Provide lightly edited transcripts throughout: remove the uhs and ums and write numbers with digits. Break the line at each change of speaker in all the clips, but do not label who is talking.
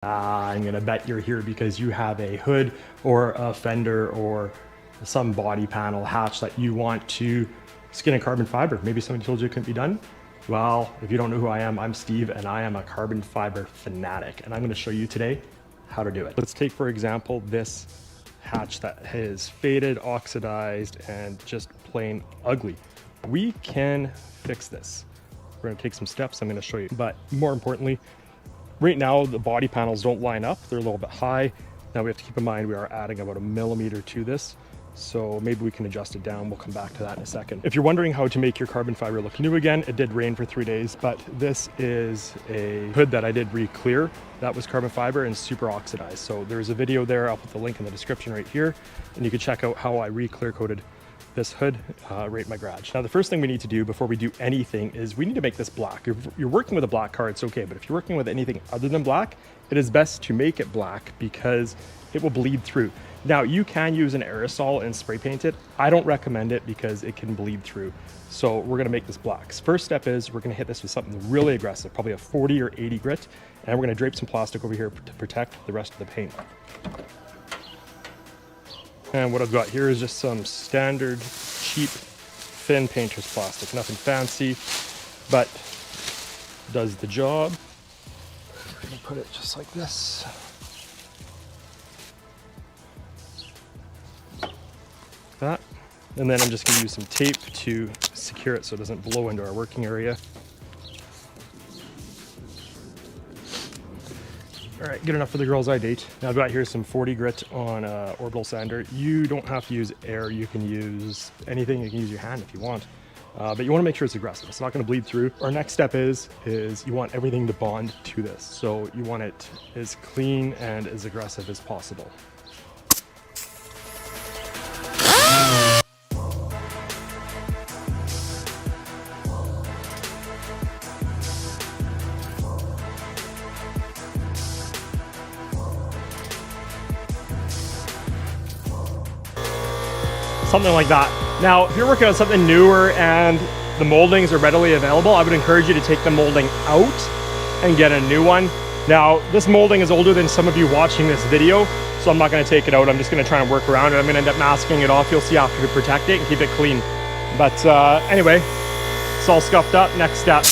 I'm gonna bet you're here because you have a hood or a fender or some body panel hatch that you want to skin in carbon fiber. Maybe somebody told you it couldn't be done. Well, if you don't know who I am, I'm Steve and I am a carbon fiber fanatic, and I'm gonna show you today how to do it. Let's take, for example, this hatch that is faded, oxidized, and just plain ugly. We can fix this. We're gonna take some steps I'm gonna show you, but more importantly, right now, the body panels don't line up. They're a little bit high. Now we have to keep in mind we are adding about 1 millimeter to this. So maybe we can adjust it down. We'll come back to that in a second. If you're wondering how to make your carbon fiber look new again, it did rain for 3 days, but this is a hood that I did re-clear. That was carbon fiber and super oxidized. So there's a video there. I'll put the link in the description right here, and you can check out how I re-clear coated this hood right in my garage. Now, the first thing we need to do before we do anything is we need to make this black. If you're working with a black car, it's okay, but if you're working with anything other than black, it is best to make it black because it will bleed through. Now, you can use an aerosol and spray paint it. I don't recommend it because it can bleed through. So we're gonna make this black. First step is we're gonna hit this with something really aggressive, probably a 40 or 80 grit, and we're gonna drape some plastic over here to protect the rest of the paint. And what I've got here is just some standard, cheap, thin painter's plastic. Nothing fancy, but does the job. I'm gonna put it just like this. That. And then I'm just gonna use some tape to secure it so it doesn't blow into our working area. All right, good enough for the girls I date. Now I've got here some 40 grit on orbital sander. You don't have to use air. You can use anything. You can use your hand if you want, but you want to make sure it's aggressive. It's not going to bleed through. Our next step is you want everything to bond to this. So you want it as clean and as aggressive as possible. Something like that. Now, if you're working on something newer and the moldings are readily available, I would encourage you to take the molding out and get a new one. Now, this molding is older than some of you watching this video, so I'm not gonna take it out. I'm just gonna try and work around it. I'm gonna end up masking it off. You'll see after to protect it and keep it clean. But anyway, it's all scuffed up. Next step.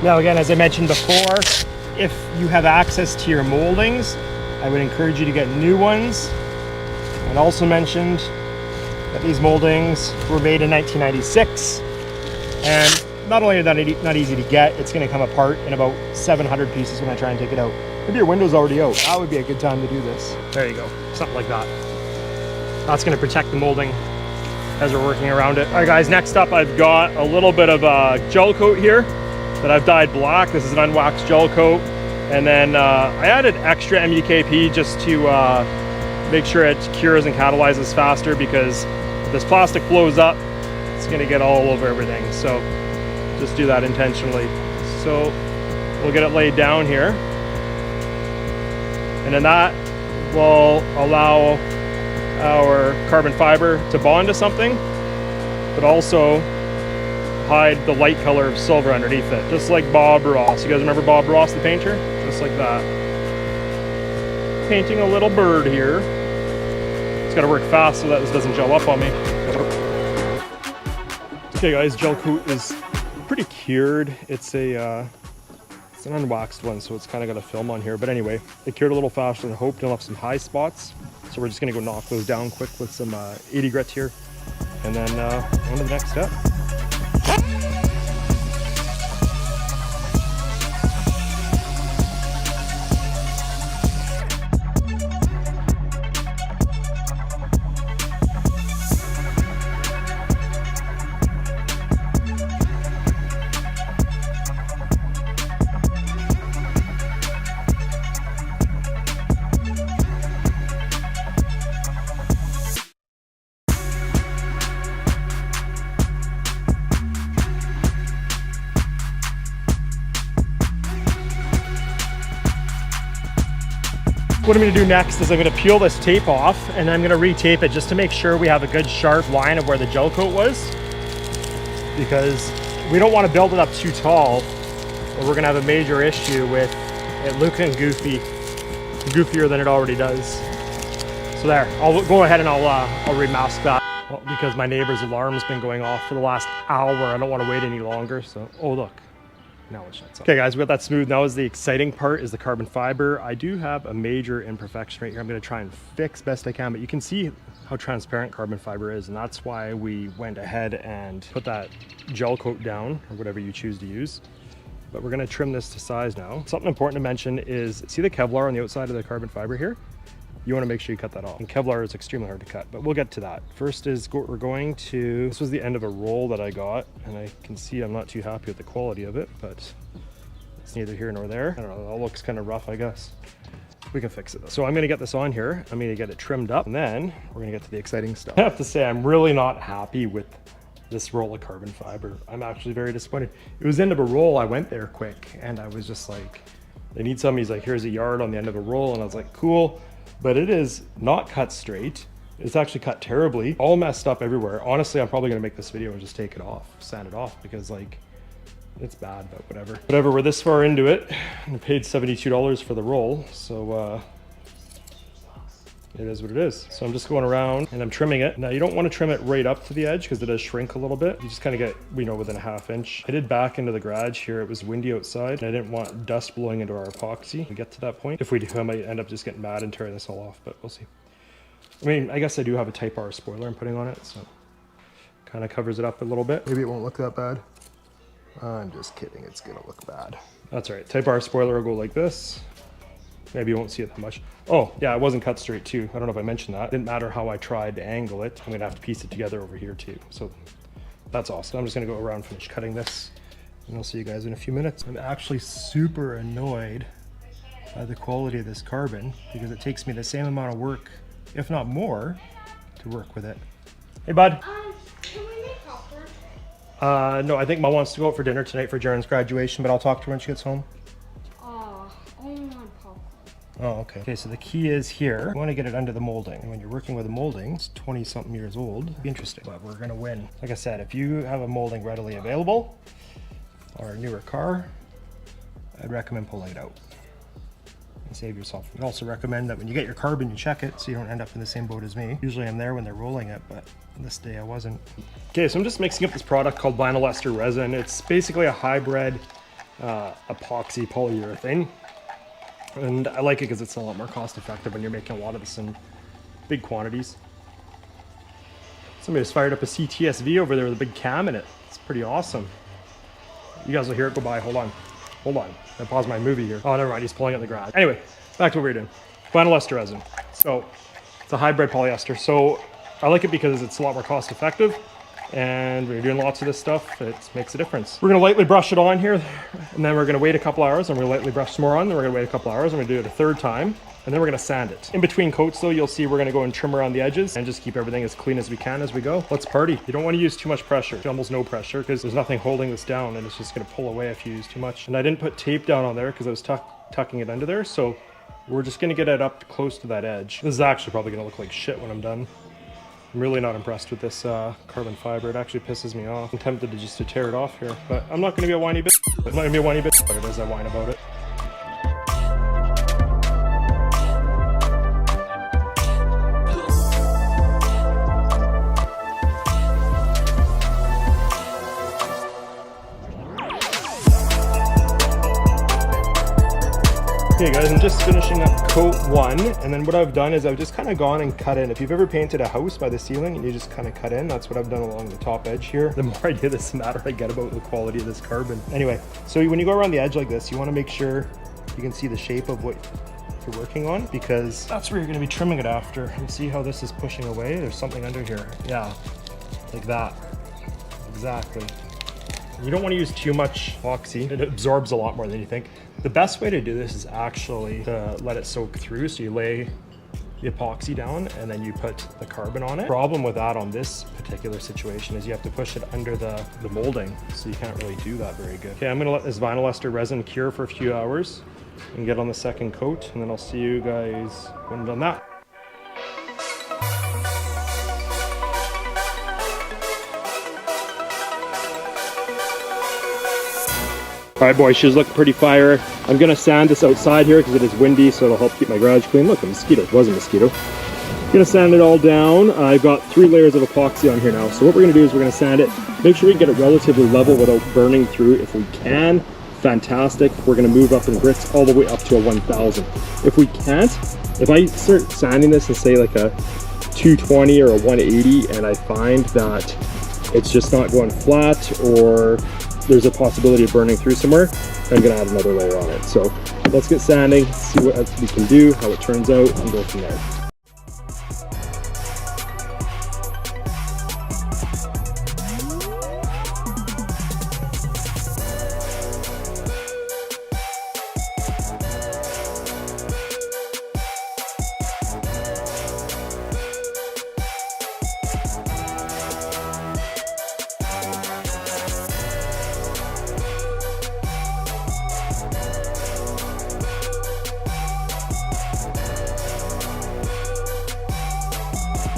Now, again, as I mentioned before, if you have access to your moldings, I would encourage you to get new ones. And also mentioned that these moldings were made in 1996. And not only are they not easy to get, it's gonna come apart in about 700 pieces when I try and take it out. Maybe your window's already out. That would be a good time to do this. There you go, something like that. That's gonna protect the molding as we're working around it. All right guys, next up I've got a little bit of a gel coat here that I've dyed black. This is an unwaxed gel coat. And then I added extra MUKP just to make sure it cures and catalyzes faster, because if this plastic blows up, it's gonna get all over everything. So just do that intentionally. So we'll get it laid down here. And then that will allow our carbon fiber to bond to something, but also hide the light color of silver underneath it, just like Bob Ross. You guys remember Bob Ross, the painter? Just like that. Painting a little bird here. It's got to work fast so that this doesn't gel up on me. Okay guys, gel coat is pretty cured. It's an unwaxed one, so it's kind of got a film on here. But anyway, it cured a little faster than hoped. It'll have some high spots, so we're just gonna go knock those down quick with some 80 grit here, and then on to the next step. What I'm gonna do next is I'm gonna peel this tape off, and I'm gonna retape it just to make sure we have a good sharp line of where the gel coat was, because we don't want to build it up too tall or we're gonna have a major issue with it looking goofier than it already does. So there, I'll go ahead and I'll remask that. Well, because my neighbor's alarm's been going off for the last hour. I don't want to wait any longer. So, oh look, now it shuts off. Okay guys, we got that smooth. Now is the exciting part, is the carbon fiber. I do have a major imperfection right here. I'm going to try and fix best I can, but you can see how transparent carbon fiber is, and that's why we went ahead and put that gel coat down, or whatever you choose to use. But we're going to trim this to size now. Something important to mention is, see the Kevlar on the outside of the carbon fiber here? You want to make sure you cut that off. And Kevlar is extremely hard to cut, but we'll get to that. First is we're going to, this was the end of a roll that I got, and I can see I'm not too happy with the quality of it, but it's neither here nor there. I don't know, it all looks kind of rough, I guess. We can fix it though. So I'm gonna get this on here, I'm gonna get it trimmed up, and then we're gonna get to the exciting stuff. I have to say, I'm really not happy with this roll of carbon fiber. I'm actually very disappointed. It was the end of a roll, I went there quick, and I was just like, they need something. He's like, here's a yard on the end of a roll, and I was like, cool. But it is not cut straight. It's actually cut terribly, all messed up everywhere. Honestly, I'm probably gonna make this video and just take it off, sand it off, because like, it's bad, but whatever. Whatever, we're this far into it. I paid $72 for the roll, so it is what it is. So I'm just going around and I'm trimming it. Now you don't want to trim it right up to the edge because it does shrink a little bit. You just kind of get, you know, within a ½ inch. I did back into the garage here. It was windy outside and I didn't want dust blowing into our epoxy. We get to that point. If we do, I might end up just getting mad and tearing this all off, but we'll see. I mean, I guess I do have a Type R spoiler I'm putting on it, so kind of covers it up a little bit. Maybe it won't look that bad. I'm just kidding, it's gonna look bad. That's right, Type R spoiler will go like this. Maybe you won't see it that much. Oh, yeah, it wasn't cut straight too. I don't know if I mentioned that. It didn't matter how I tried to angle it. I'm gonna have to piece it together over here too. So that's awesome. I'm just gonna go around and finish cutting this, and I'll see you guys in a few minutes. I'm actually super annoyed by the quality of this carbon because it takes me the same amount of work, if not more, to work with it. Hey, bud.
Can we make popcorn?
No, I think Mom wants to go out for dinner tonight for Jaren's graduation, but I'll talk to her when she gets home.
Only one popcorn.
Oh, okay. Okay, so the key is here. You want to get it under the molding. And when you're working with a molding, it's 20-something years old. It'll be interesting, but we're going to win. Like I said, if you have a molding readily available or a newer car, I'd recommend pulling it out and save yourself. I'd also recommend that when you get your carbon, you check it so you don't end up in the same boat as me. Usually I'm there when they're rolling it, but this day I wasn't. Okay, so I'm just mixing up this product called vinyl ester resin. It's basically a hybrid epoxy polyurethane. And I like it because it's a lot more cost effective when you're making a lot of this in big quantities. Somebody just fired up a CTSV over there with a big cam in it. It's pretty awesome. You guys will hear it go by. Hold on. I paused my movie here. Oh, never mind. He's pulling it in the garage. Anyway, back to what we were doing. Vinyl ester resin. So it's a hybrid polyester. So I like it because it's a lot more cost effective. And when you're doing lots of this stuff, it makes a difference. We're gonna lightly brush it on here, and then we're gonna wait a couple hours, and we're gonna lightly brush some more on, then we're gonna wait a couple hours, and we're gonna do it a third time, and then we're gonna sand it. In between coats though, you'll see we're gonna go and trim around the edges and just keep everything as clean as we can as we go. Let's party. You don't wanna use too much pressure, almost no pressure, because there's nothing holding this down, and it's just gonna pull away if you use too much. And I didn't put tape down on there because I was tucking it under there, so we're just gonna get it up close to that edge. This is actually probably gonna look like shit when I'm done. I'm really not impressed with this carbon fiber. It actually pisses me off. I'm tempted to just tear it off here, but I'm not gonna be a whiny bitch. I'm not gonna be a whiny bitch about it as I whine about it. Okay guys, I'm just finishing up coat 1, and then what I've done is I've just kind of gone and cut in. If you've ever painted a house by the ceiling and you just kind of cut in, that's what I've done along the top edge here. The more I do this, the madder I get about the quality of this carbon. Anyway, so when you go around the edge like this, you want to make sure you can see the shape of what you're working on, because that's where you're going to be trimming it after. And see how this is pushing away? There's something under here. Yeah, like that. Exactly. You don't want to use too much epoxy. It absorbs a lot more than you think. The best way to do this is actually to let it soak through. So you lay the epoxy down and then you put the carbon on it. Problem with that on this particular situation is you have to push it under the molding. So you can't really do that very good. Okay, I'm gonna let this vinyl ester resin cure for a few hours and get on the second coat, and then I'll see you guys when I'm done that. All right, boys, shoes look pretty fire. I'm gonna sand this outside here because it is windy, so it'll help keep my garage clean. Look, a mosquito. It was a mosquito. Gonna sand it all down. I've got 3 layers of epoxy on here now. So what we're gonna do is we're gonna sand it, make sure we get it relatively level without burning through. If we can, fantastic. We're gonna move up in grits all the way up to a 1000. If we can't, if I start sanding this and say like a 220 or a 180 and I find that it's just not going flat or there's a possibility of burning through somewhere, I'm gonna add another layer on it. So let's get sanding, see what else we can do, how it turns out, and go from there.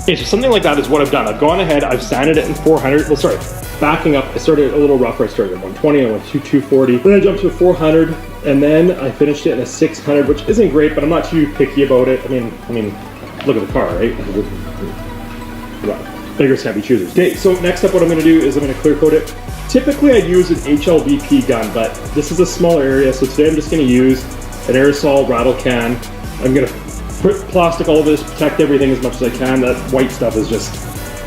Okay, so something like that is what I've done. I've gone ahead, I've sanded it in 400, well sorry, backing up, I started a little rougher. I started at 120, I went to 240, then I jumped to a 400, and then I finished it in a 600, which isn't great, but I'm not too picky about it. I mean, look at the car, right? Well, beggars can't be choosers. Okay, so next up what I'm gonna do is I'm gonna clear coat it. Typically I'd use an HLVP gun, but this is a small area, so today I'm just gonna use an aerosol rattle can. I'm gonna put plastic all over this, protect everything as much as I can. That white stuff is just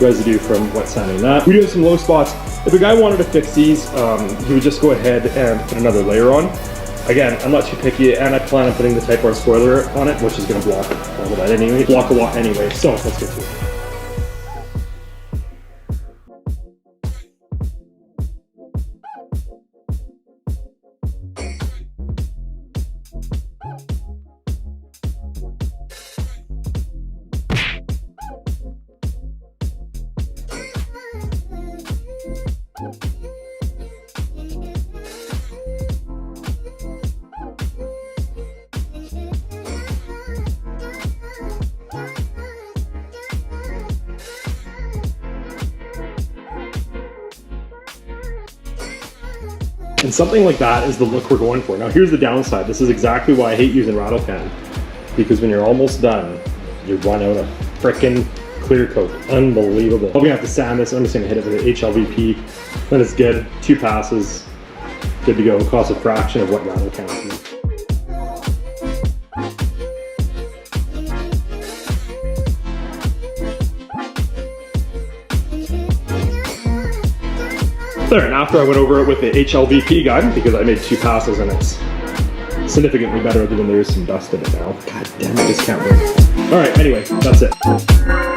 residue from wet sanding that. We do have some low spots. If a guy wanted to fix these, he would just go ahead and put another layer on. Again, I'm not too picky, and I plan on putting the Type R spoiler on it, which is gonna block all of that anyway, block a lot anyway. So let's get to it. And something like that is the look we're going for. Now here's the downside. This is exactly why I hate using rattle can. Because when you're almost done, you run out of frickin' clear coat. Unbelievable. I'm gonna have to sand this. I'm just gonna hit it with an HLVP. Then it's good. 2 passes. Good to go. It costs a fraction of what rattle cans do. There, and after I went over it with the HLVP gun, because I made 2 passes and it's significantly better, other than there's some dust in it now. God damn it, this can't work. All right, anyway, that's it.